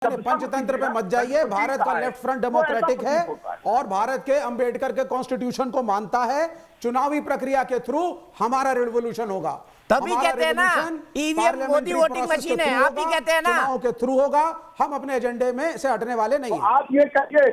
पंचतंत्र पे मत जाइए। भारत का लेफ्ट फ्रंट डेमोक्रेटिक है और भारत के अंबेडकर के कॉन्स्टिट्यूशन को मानता है। चुनावी प्रक्रिया के थ्रू हमारा रिवोल्यूशन होगा। तभी कहते हैं ना ईवीएम मोदी वोटिंग मशीन है। आप ही कहते हैं ना चुनाव के थ्रू होगा। हम अपने एजेंडे में से हटने वाले नहीं हैं। आप ये कहिए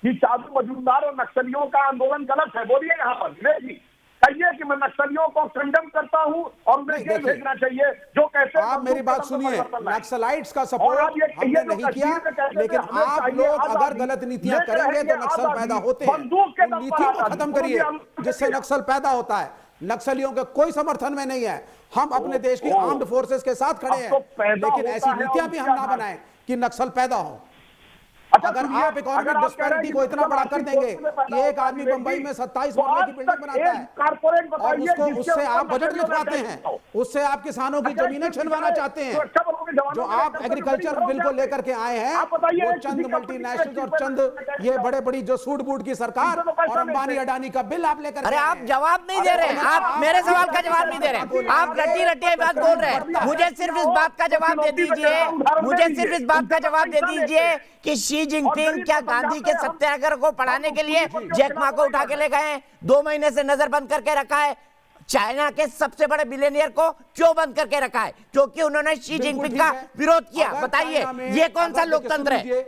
कि चादू मजूमदार और नक्सलियों का आंदोलन गलत है, बोलिए यहाँ पर विवेक जी, कहिए कि मैं नक्सलियों को कंडेम करता हूं और उन्हें जेल भेजना चाहिए। जो कहते हैं आप मेरी बात सुनिए, नक्सलाइट्स का सपोर्ट हमने नहीं किया, लेकिन आप लोग अगर गलत नीतियां करेंगे तो नक्सल पैदा होते हैं। उन नीतियों को खत्म करिए जिससे नक्सल पैदा होता है। नक्सलियों के कोई समर्थन में नहीं है। हम अपने देश की आर्म्ड फोर्सेस के साथ खड़े हैं, लेकिन ऐसी नीतियां भी हम ना बनाएं कि नक्सल पैदा हो। अगर आप इकोनॉमिक डिस्पैरिटी को इतना बड़ा कर देंगे कि एक आदमी मुंबई में 27 मरले की बिल्डिंग बनाता है और उससे आप बजट लिखवाते हैं, उससे आप किसानों की जमीनें छिनवाना चाहते हैं। जो आप एग्रीकल्चर बिल को लेकर के आए हैं वो चंद मल्टीनेशनल और चंद ये बड़े बड़ी जो सूट बूट की सरकार और अंबानी अडानी का बिल आप लेकर, अरे आप जवाब नहीं दे रहे। आप मेरे सवाल का जवाब नहीं दे रहे। आप रटी रटी बात बोल रहे हैं। मुझे सिर्फ इस बात का जवाब दे दीजिए, मुझे सिर्फ इस बात का जवाब दे दीजिए कि शी जिनपिंग क्या गांधी के सत्याग्रह को पढ़ाने के लिए जैक मा को उठा के ले गए हैं? 2 महीने से नजर बंद करके रखा है। चाइना के सबसे बड़े बिलियनियर को क्यों बंद करके रखा है? क्योंकि उन्होंने शी जिनपिंग का विरोध किया। बताइए ये कौन सा लोकतंत्र है?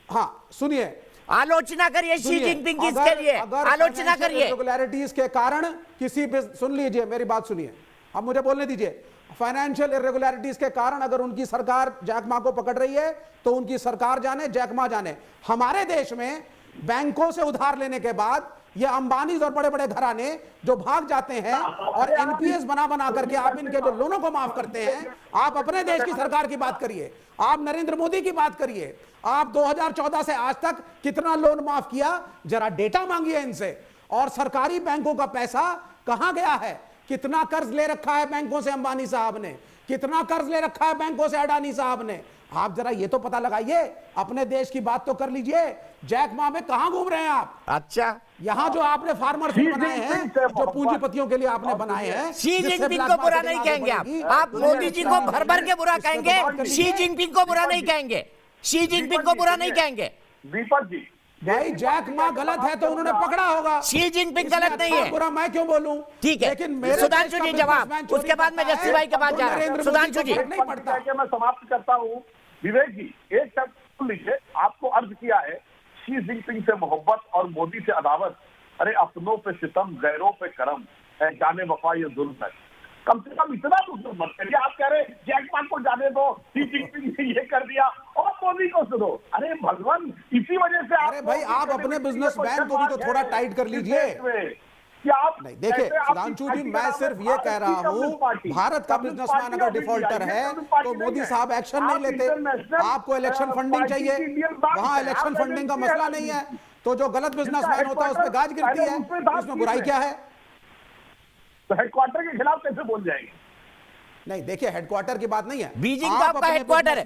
हाँ सुनिए, आलोचना करिए शी जिनपिंग की, इसके लिए आलोचना करिए। इरेगुलरिटीज के कारण किसी भी, सुन लीजिए मेरी बात सुनिए, अब मुझे बोलने दीजिए। फाइनेंशियल इरेगुलरिटीज के कारण अगर उनकी सरकार जैक मा को पकड़ रही है तो उनकी सरकार जाने, जैक मा जाने। हमारे देश में बैंकों से उधार लेने के बाद ये अंबानी और बड़े बड़े घराने जो भाग जाते हैं और एनपीएस बना बना करके आप इनके जो लोनों को माफ करते हैं। आप अपने देश की सरकार की बात करिए, आप नरेंद्र मोदी की बात करिए। आप 2014 से आज तक कितना लोन माफ किया, जरा डेटा मांगिए इनसे। और सरकारी बैंकों का पैसा कहां गया है? कितना कर्ज ले रखा है बैंकों से अंबानी साहब ने, कितना कर्ज ले रखा है बैंकों से अडानी साहब ने? आप जरा ये तो पता लगाइए। अपने देश की बात तो कर लीजिए। जैक मा में कहां घूम रहे हैं आप? अच्छा, यहाँ जो आपने फार्मर्स बनाए हैं, जो पूंजीपतियों के लिए आपने बनाए हैं। शी जिनपिंग को बुरा नहीं कहेंगे आप मोदी जी को भर भर के बुरा कहेंगे, शी जिनपिंग को बुरा नहीं कहेंगे, शी जिनपिंग को बुरा नहीं कहेंगे। दीपक जी, भाई जैक मा गलत है तो उन्होंने पकड़ा होगा। शी जिनपिंग गलत नहीं है, बुरा मैं क्यों बोलूं? ठीक है, लेकिन सुधांशु जी जवाब, उसके बाद मैं जस्सी भाई के पास जा रहा हूं। सुधांशु जी नहीं पड़ता कि मैं समाप्त करता हूं। विवेक जी एक शब्द सुन लीजिए, आपको अर्ज किया है शी जिनपिंग से मोहब्बत और मोदी से अदावत। अरे अपनों पे सितम, गैरों पे करम है, जाने वफा ये जुल्म है। कम से कम इतना तो जुल्म मत करिए। आप कह रहे जैक मा को जाने दो, शी जिनपिंग ने ये कर दिया और मोदी को सुनो। अरे भगवान, इसी वजह से अरे भाई आप अपने बिजनेसमैन को भी तो थोड़ा टाइट कर लीजिए। नहीं देखिए सुधांशु जी, मैं सिर्फ ये कह रहा हूं, भारत का बिजनेसमैन अगर डिफॉल्टर है तो मोदी साहब एक्शन नहीं लेते। आपको इलेक्शन फंडिंग चाहिए, वहां इलेक्शन फंडिंग का मसला नहीं है। तो जो गलत बिजनेसमैन होता है उसमें गाज गिरती है, उसमें बुराई क्या है? तो हेडक्वार्टर के खिलाफ कैसे बोल जाएंगे? नहीं देखिए, हेडक्वार्टर की बात नहीं है। बीजिंग का आपका हेडक्वार्टर है।